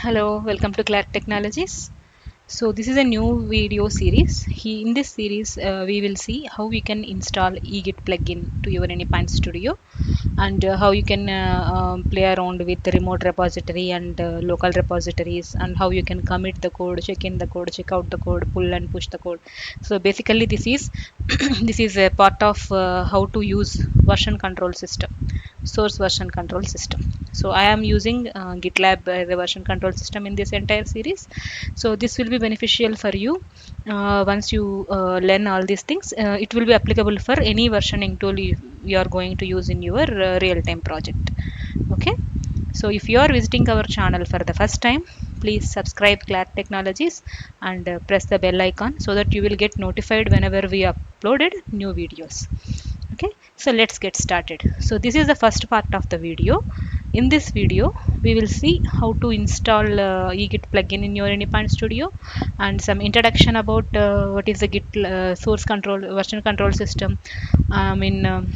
Hello, welcome to Clark Technologies. So this is a new video series. In this series, we will see how we can install eGit plugin to your Anypine Studio, and how you can play around with the remote repository and local repositories, and how you can commit the code, check in the code, check out the code, pull and push the code. So basically, this is this is a part of how to use version control system, source version control system. So I am using GitLab as a version control system in this entire series. So this will be beneficial for you once you learn all these things. It will be applicable for any versioning tool you are going to use in your real-time project. Okay. So if you are visiting our channel for the first time, please subscribe Clark Technologies and press the bell icon so that you will get notified whenever we uploaded new videos. Okay, so let's get started. So this is the first part of the video. In this video, we will see how to install eGit plugin in your Anypine Studio, and some introduction about what is the Git source control version control system. In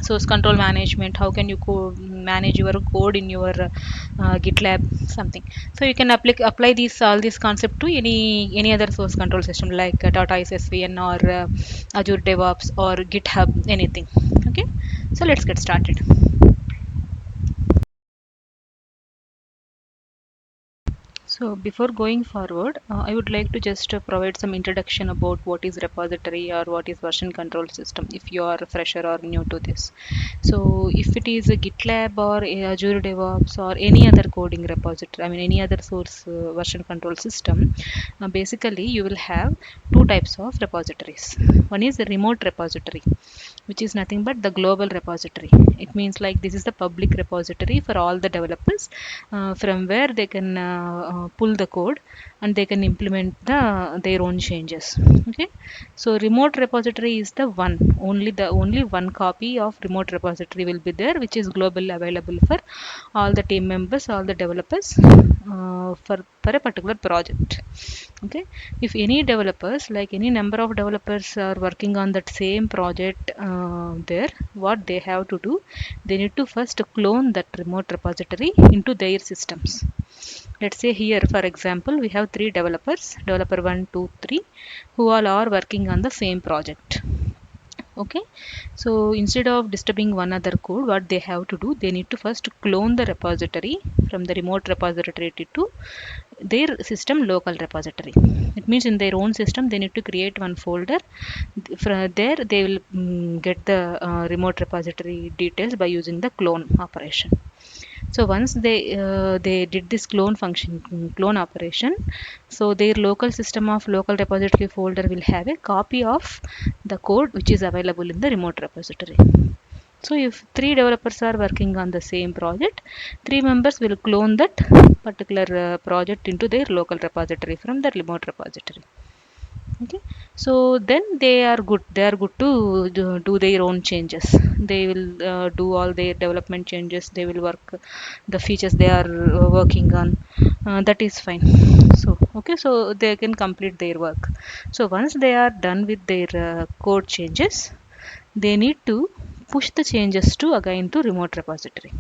source control management, how can you manage your code in your GitLab, something. So you can apply these all these concept to any other source control system like Tortoise SVN or Azure DevOps or GitHub, anything. Okay, so let's get started. So before going forward, I would like to just provide some introduction about what is repository or what is version control system if you are a fresher or new to this. So if it is a GitLab or a Azure DevOps or any other coding repository, any other source version control system, basically you will have two types of repositories. One is the remote repository, which is nothing but the global repository. It means like this is the public repository for all the developers, from where they can pull the code and they can implement their own changes. Okay, so remote repository is the only one copy of remote repository will be there, which is globally available for all the team members, all the developers, for a particular project. Okay, if any developers, like any number of developers are working on that same project, there what they have to do, they need to first clone that remote repository into their systems. Let's say here, for example, we have three developers, developer 1 2 3, who all are working on the same project. Okay, so instead of disturbing one other code, what they have to do, they need to first clone the repository from the remote repository to their system local repository. It means in their own system they need to create one folder. From there they will get the remote repository details by using the clone operation. So once they did this clone function, clone operation, so their local system of local repository folder will have a copy of the code which is available in the remote repository. So if three developers are working on the same project, three members will clone that particular project into their local repository from the remote repository. Okay, so then they are good to do their own changes. They will do all their development changes, they will work the features they are working on, that is fine. So okay, so they can complete their work. So once they are done with their code changes, they need to push the changes to again to remote repository.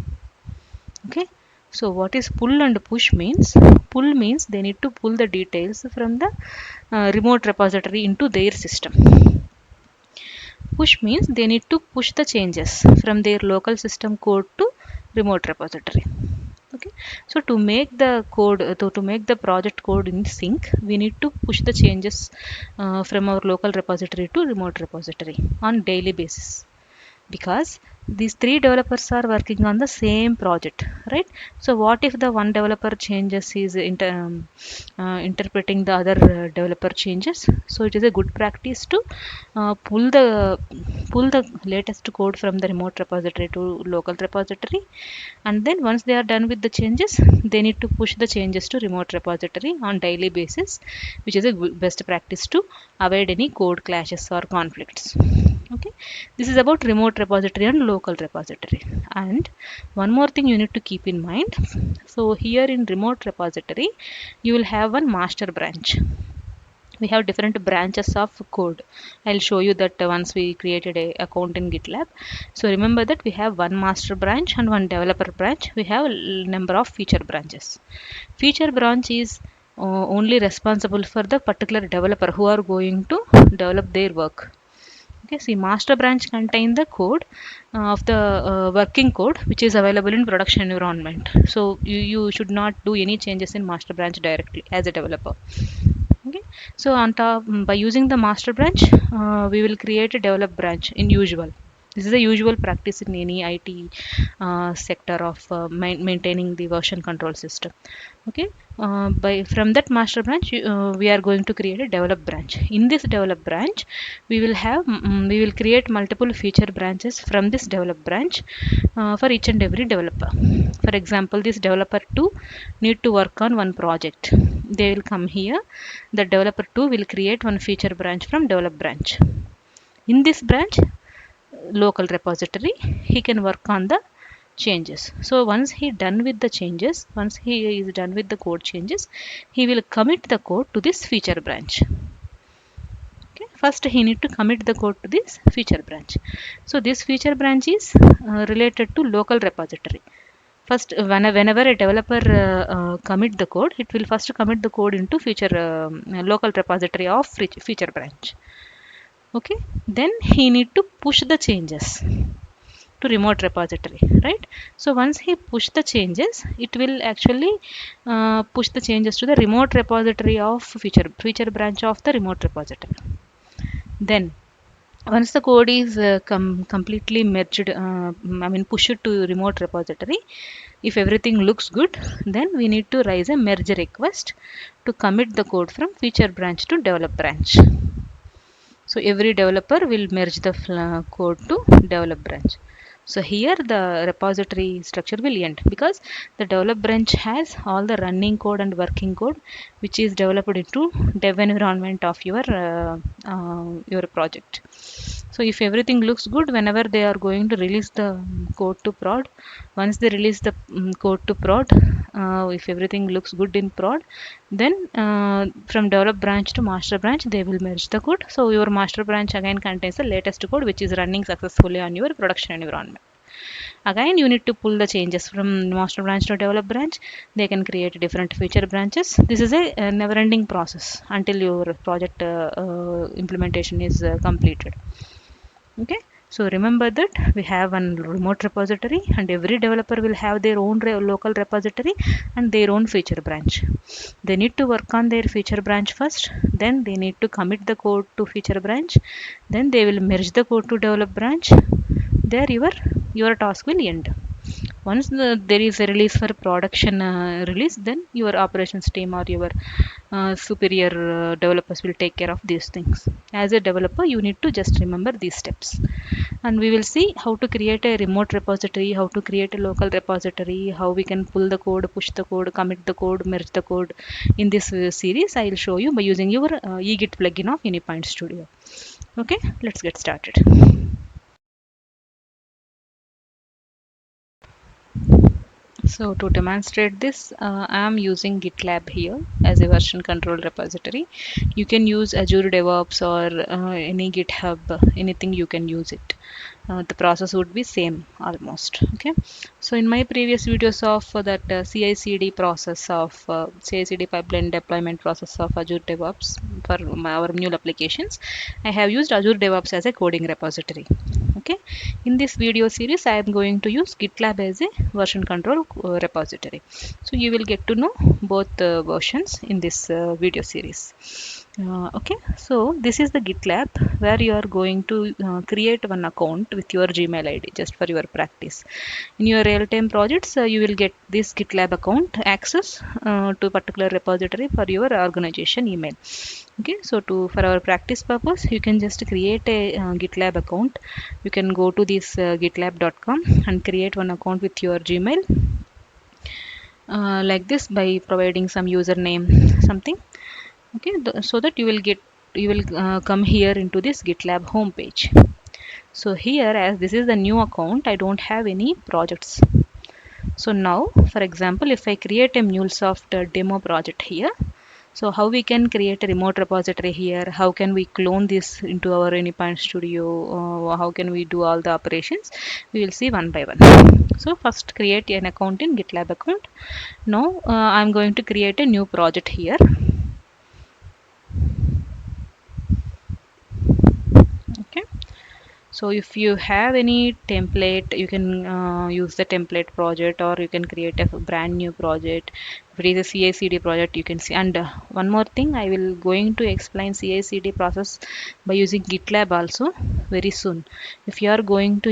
Okay, so what is pull and push means? Pull means they need to pull the details from the remote repository into their system. Push means they need to push the changes from their local system code to remote repository. Okay, so to make the code, to make the project code in sync, we need to push the changes from our local repository to remote repository on daily basis, because these three developers are working on the same project, right? So what if the one developer changes is interpreting the other developer changes? So it is a good practice to pull the latest code from the remote repository to local repository, and then once they are done with the changes, they need to push the changes to remote repository on daily basis, which is a best practice to avoid any code clashes or conflicts. Okay, this is about remote repository and local repository. And one more thing you need to keep in mind. So here in remote repository, you will have one master branch. we have different branches of code. I'll show you that once we created a account in GitLab. So remember that we have one master branch and one developer branch. We have number of feature branches. Feature branch is only responsible for the particular developer who are going to develop their work. Okay, see, master branch contain the code of the working code which is available in production environment. So you should not do any changes in master branch directly as a developer. Okay, so on top, by using the master branch, we will create a develop branch in usual. This is a usual practice in any IT sector of maintaining the version control system. Okay, by from that master branch, we are going to create a develop branch. In this develop branch, we will create multiple feature branches from this develop branch for each and every developer. For example, this developer 2 need to work on one project. They will come here. The developer 2 will create one feature branch from develop branch. In this branch, local repository, he can work on the changes. So once he done with the changes, once he is done with the code changes, he will commit the code to this feature branch. Okay, first he need to commit the code to this feature branch. So this feature branch is related to local repository. First, whenever a developer commit the code, it will first commit the code into feature local repository of feature branch. Okay, then he need to push the changes to remote repository, right? So once he push the changes, it will actually push the changes to the remote repository of feature branch of the remote repository. Then once the code is completely merged, I mean pushed to remote repository, if everything looks good, then we need to raise a merge request to commit the code from feature branch to develop branch. So every developer will merge the code to develop branch. So here the repository structure will end because the develop branch has all the running code and working code which is developed into dev environment of your project. So if everything looks good, whenever they are going to release the code to prod, once they release the code to prod, if everything looks good in prod, then from develop branch to master branch, they will merge the code. So your master branch again contains the latest code which is running successfully on your production environment. Again, you need to pull the changes from master branch to develop branch. They can create different feature branches. This is a never-ending process until your project implementation is completed. Okay, so remember that we have one remote repository and every developer will have their own local repository and their own feature branch. They need to work on their feature branch first, then they need to commit the code to feature branch, then they will merge the code to develop branch. There your task will end. Once there is a release for production release, then your operations team or your superior developers will take care of these things. As a developer, you need to just remember these steps. And we will see how to create a remote repository, how to create a local repository, how we can pull the code, push the code, commit the code, merge the code. In this series, I will show you by using your eGit plugin of Anypoint Studio. Okay, let's get started. So to demonstrate this, I am using GitLab here as a version control repository. You can use Azure DevOps or any GitHub, anything you can use it. The process would be same almost. Okay, so in my previous videos of that CI/CD process of CI/CD pipeline deployment process of Azure DevOps for our new applications, I have used Azure DevOps as a coding repository. Okay, in this video series I am going to use GitLab as a version control repository. So you will get to know both versions in this video series. Okay, so this is the GitLab where you are going to create one account with your Gmail ID just for your practice. In your real-time projects, you will get this GitLab account access to particular repository for your organization email. Okay, so for our practice purpose, you can just create a GitLab account. You can go to this gitlab.com and create one account with your Gmail like this by providing some username something. Okay, so that you will come here into this GitLab homepage. So here, as this is the new account, I don't have any projects. So now, for example, if I create a MuleSoft demo project here, So how we can create a remote repository here? How can we clone this into our Anypoint Studio? How can we do all the operations? We will see one by one. So first create an account in GitLab account. Now I'm going to create a new project here. Okay. So if you have any template, you can use the template project, or you can create a brand new project. If it is a CI/CD project, you can see. And one more thing, I will going to explain CI/CD process by using GitLab also very soon. If you are going to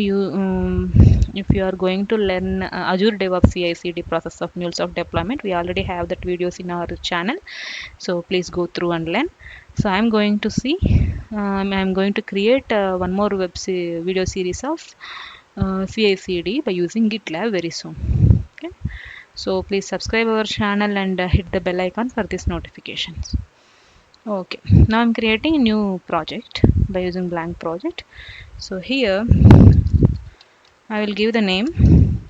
if you are going to learn Azure DevOps CI/CD process of MuleSoft deployment, we already have that videos in our channel. So please go through and learn. So I'm going to see, I'm going to create one more video series of CI/CD by using GitLab very soon. Okay. So please subscribe our channel and hit the bell icon for these notifications. Okay. Now I'm creating a new project by using blank project. So here I will give the name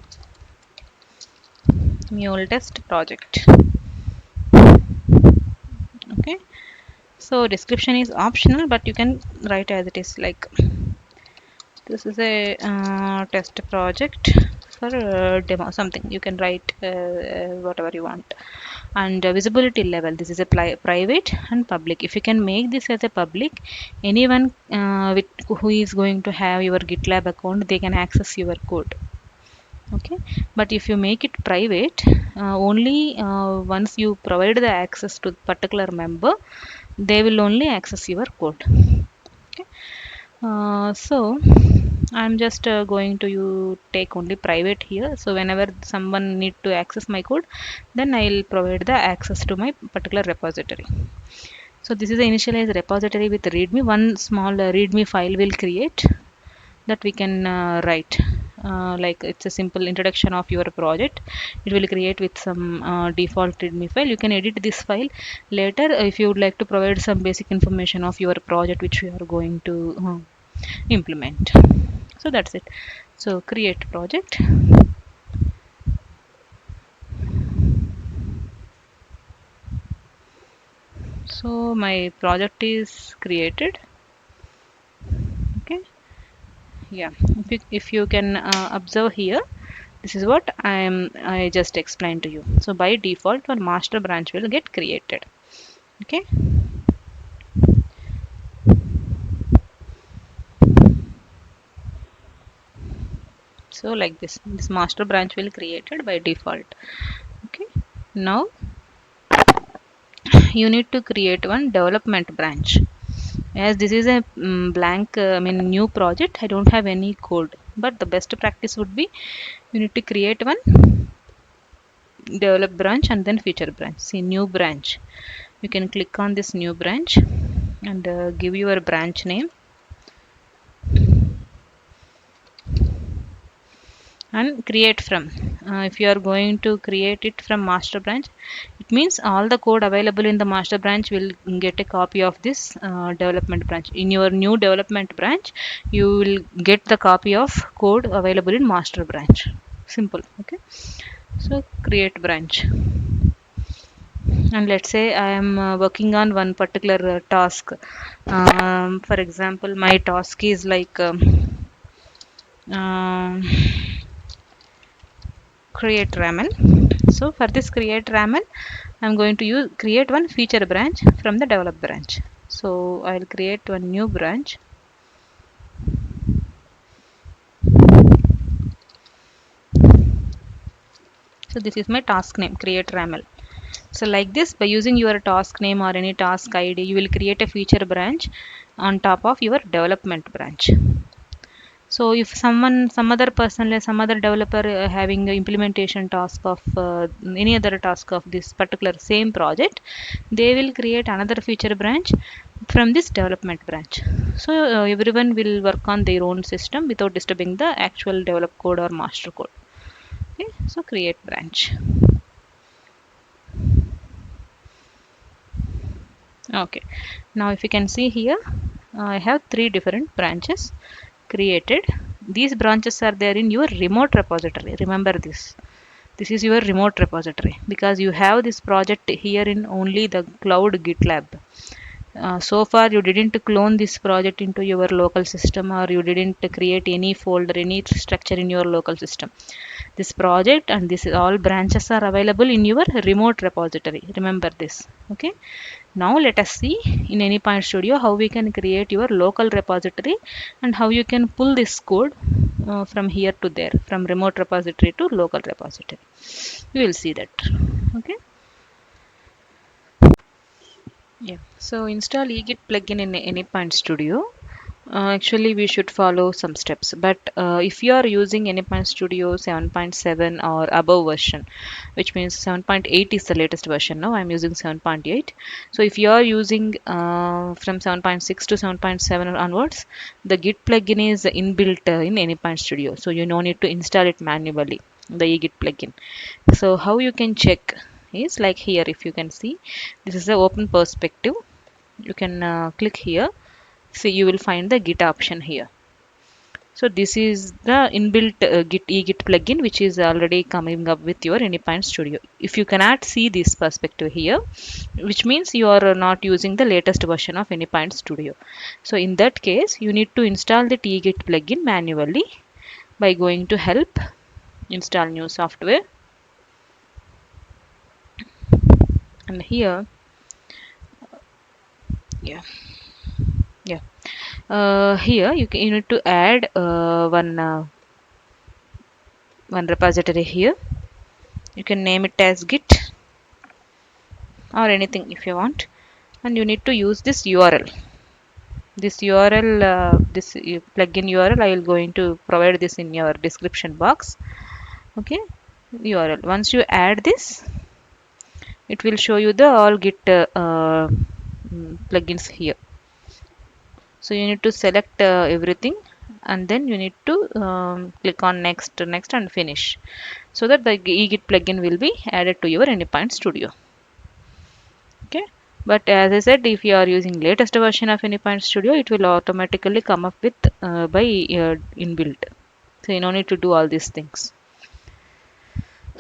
Mule Test Project. Okay. So description is optional, but you can write as it is, like this is a test project for demo something. You can write whatever you want. And visibility level, this is a private and public. If you can make this as a public, anyone who is going to have your GitLab account, they can access your code. Okay, but if you make it private, only once you provide the access to particular member, they will only access your code. Okay. So I'm just going to take only private here. So whenever someone need to access my code, then I'll provide the access to my particular repository. So this is the initialized repository with readme. One small readme file will create that we can write. Like it's a simple introduction of your project. It will create with some default readme file. You can edit this file later if you would like to provide some basic information of your project which we are going to implement. So that's it. So create project. So my project is created. Okay. Yeah, if you can observe here, this is what I just explained to you. So by default one master branch will get created. Okay. So like this master branch will created by default. Okay. Now you need to create one development branch. As this is a blank new project, I don't have any code, but the best practice would be you need to create one develop branch and then feature branch. See, new branch, you can click on this new branch and give your branch name and create from. If you are going to create it from master branch, it means all the code available in the master branch will get a copy of this development branch. In your new development branch, you will get the copy of code available in master branch. Simple. Okay. So create branch, and let's say I am working on one particular task. For example, my task is like um, create ramen. So for this create ramen, I'm going to create one feature branch from the develop branch. So I'll create one new branch. So this is my task name, create ramen. So like this, by using your task name or any task ID, you will create a feature branch on top of your development branch. So if some other person, like some other developer having a implementation task of any other task of this particular same project, they will create another feature branch from this development branch. So everyone will work on their own system without disturbing the actual develop code or master code. Okay, so create branch. Okay, now if you can see here, I have 3 different branches created. These branches are there in your remote repository. Remember this. This is your remote repository because you have this project here in only the cloud GitLab. So far you didn't clone this project into your local system, or you didn't create any folder, any structure in your local system. This project and this all branches are available in your remote repository. Remember this. Okay. Now let us see in Anypoint Studio how we can create your local repository and how you can pull this code from here to there, from remote repository to local repository. We will see that. Okay. Yeah. So install eGit plugin in Anypoint Studio. Actually, we should follow some steps. But if you are using Anypoint Studio 7.7 or above version, which means 7.8 is the latest version now, I'm using 7.8. So if you are using from 7.6 to 7.7 onwards, the Git plugin is inbuilt in Anypoint Studio. So you no need to install it manually, the eGit plugin. So how you can check is like here, if you can see, this is the open perspective. You can click here. So you will find the Git option here. So this is the inbuilt Git eGit plugin which is already coming up with your Anypoint Studio. If you cannot see this perspective here, which means you are not using the latest version of Anypoint Studio. So in that case, you need to install the eGit plugin manually by going to Help, Install New Software, and here, yeah, yeah. Here you need to add one repository here. You can name it as Git or anything if you want, and you need to use this URL. This URL, this plugin URL, I will going to provide this in your description box. Okay, URL. Once you add this, it will show you the all Git plugins here. So you need to select everything, and then you need to click on next, next, and finish, so that the eGit plugin will be added to your Anypoint Studio. Okay, but as I said, if you are using latest version of Anypoint Studio, it will automatically come up with by inbuilt. So you no need to do all these things.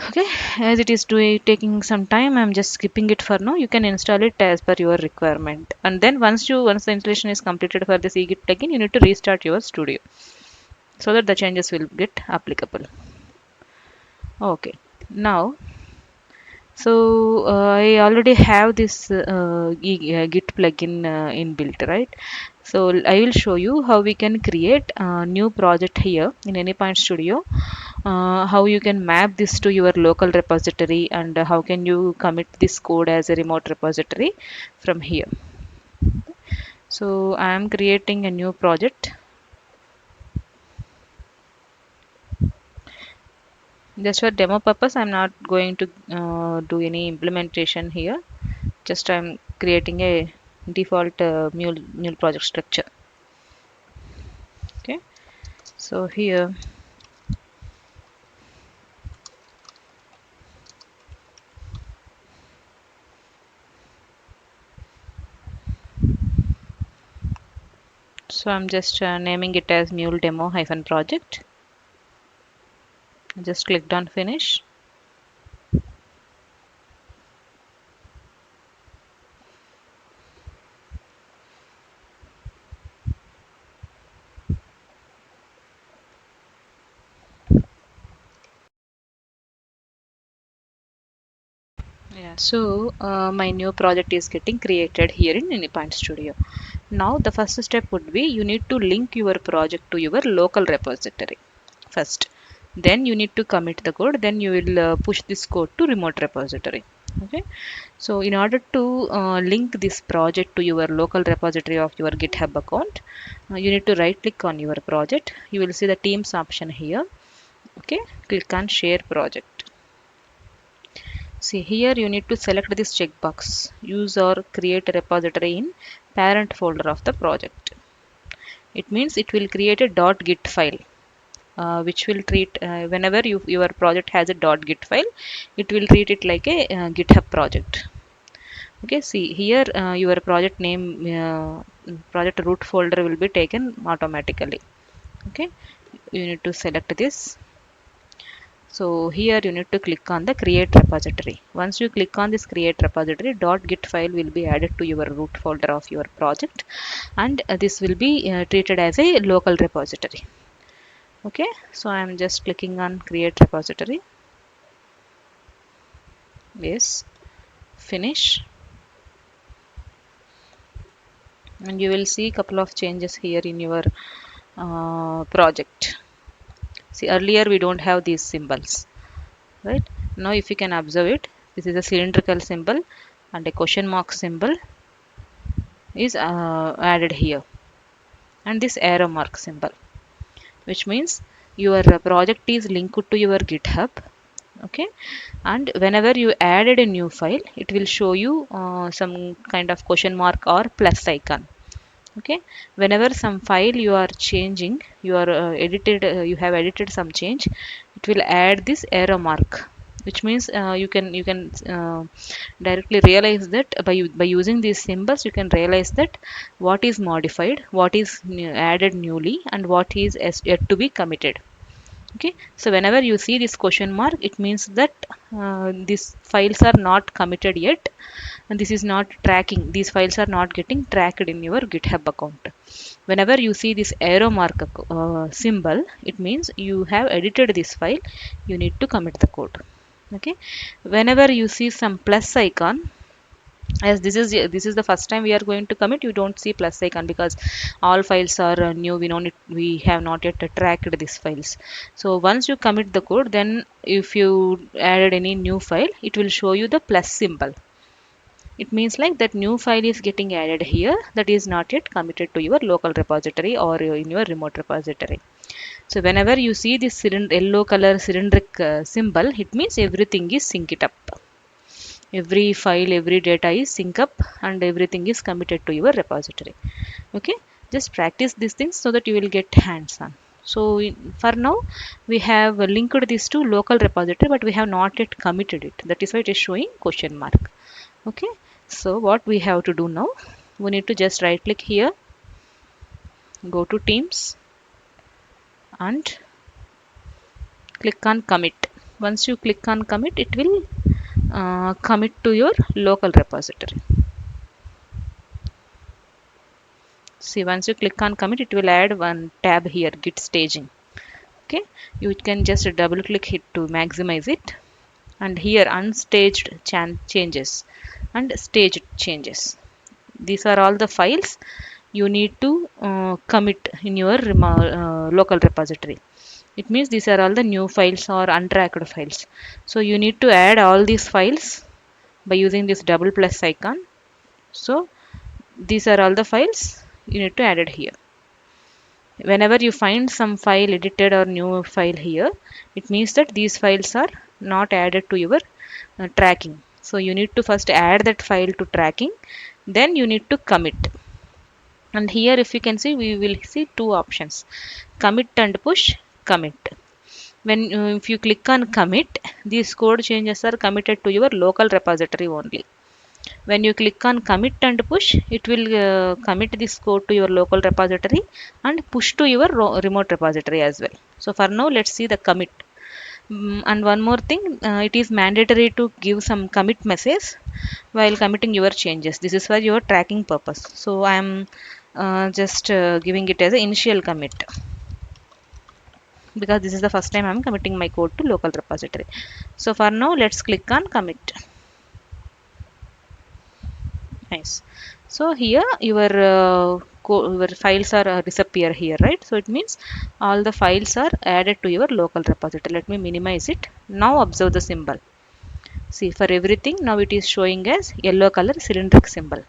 Okay, as it is taking some time, I'm just skipping it for now. You can install it as per your requirement, and then once the installation is completed for this eGit plugin, you need to restart your studio so that the changes will get applicable. Okay, now, so I already have this Git plugin inbuilt, right? So I will show you how we can create a new project here in Anypoint Studio. How you can map this to your local repository, and how can you commit this code as a remote repository from here. So I am creating a new project. Just for demo purpose, I'm not going to do any implementation here. Just I'm creating a default mule project structure. Okay, so here, so I'm just naming it as mule demo hyphen project. Just clicked on finish. Yeah, so my new project is getting created here in Anypoint Studio. Now the first step would be you need to link your project to your local repository first. Then you need to commit the code. Then you will push this code to remote repository. Okay. So in order to link this project to your local repository of your GitHub account, you need to right click on your project. You will see the Teams option here. Okay. Click on Share Project. See here you need to select this checkbox. Use or create a repository in parent folder of the project. It means it will create a .git file, which will treat whenever your project has a .git file, it will treat it like a GitHub project. Okay, see here your project name, project root folder will be taken automatically. Okay, you need to select this. So here you need to click on the create repository. Once you click on this create repository, .git file will be added to your root folder of your project, and this will be treated as a local repository. Okay, so I am just clicking on create repository. Yes, finish, and you will see a couple of changes here in your project. See, earlier we don't have these symbols, right? Now if you can observe it, this is a cylindrical symbol and a question mark symbol is added here, and this arrow mark symbol, which means your project is linked to your GitHub. Okay, and whenever you added a new file, it will show you some kind of question mark or plus icon. Okay, whenever some file you are changing, you are you have edited some change, it will add this arrow mark, which means you can directly realize that by using these symbols you can realize that what is modified, what is added newly, and what is yet to be committed. Okay, so whenever you see this question mark, it means that these files are not committed yet, and this is not tracking, these files are not getting tracked in your GitHub account. Whenever you see this arrow mark symbol, it means you have edited this file, you need to commit the code. Okay, whenever you see some plus icon, as this is the first time we are going to commit, you don't see plus icon because all files are new, we have not yet tracked these files. So once you commit the code, then if you added any new file, it will show you the plus symbol. It means like that new file is getting added here, that is not yet committed to your local repository or in your remote repository. So whenever you see this yellow color cylindric symbol, it means everything is synced up. Every file, every data is sync up, and everything is committed to your repository. Okay, just practice these things so that you will get hands on. So for now we have linked this to local repository, but we have not yet committed it, that is why it is showing question mark. Okay, so what we have to do now, we need to just right click here, go to teams, and click on commit. Once you click on commit, it will commit to your local repository. See, once you click on commit, it will add one tab here, git staging. Okay, you can just double click it to maximize it, and here unstaged changes and staged changes, these are all the files you need to commit in your local repository. It means these are all the new files or untracked files. So you need to add all these files by using this double plus icon. So these are all the files you need to add it here. Whenever you find some file edited or new file here, it means that these files are not added to your tracking. So you need to first add that file to tracking, then you need to commit. And here if you can see, we will see two options, commit and push. Commit, when if you click on commit, these code changes are committed to your local repository only. When you click on commit and push, it will commit this code to your local repository and push to your remote repository as well. So for now let's see the commit. And one more thing, it is mandatory to give some commit message while committing your changes. This is for your tracking purpose. So I am just giving it as an initial commit, because this is the first time I am committing my code to local repository. So for now let's click on commit. Nice. So here your files are disappear here, right? So it means all the files are added to your local repository. Let me minimize it. Now observe the symbol. See, for everything now it is showing as yellow color cylindric symbol.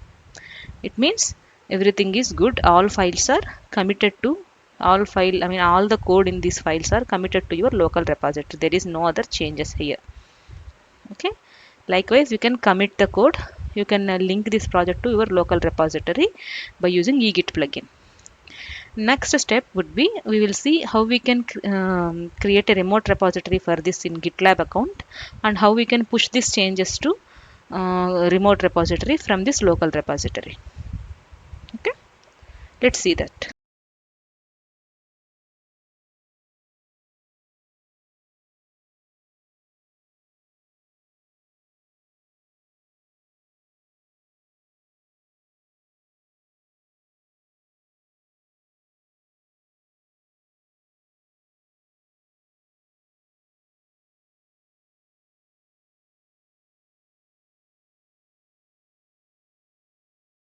It means everything is good. All files are committed to all the code in these files are committed to your local repository. There is no other changes here. Okay, likewise you can commit the code, you can link this project to your local repository by using egit plugin. Next step would be, we will see how we can create a remote repository for this in GitLab account, and how we can push these changes to remote repository from this local repository. Okay, let's see that.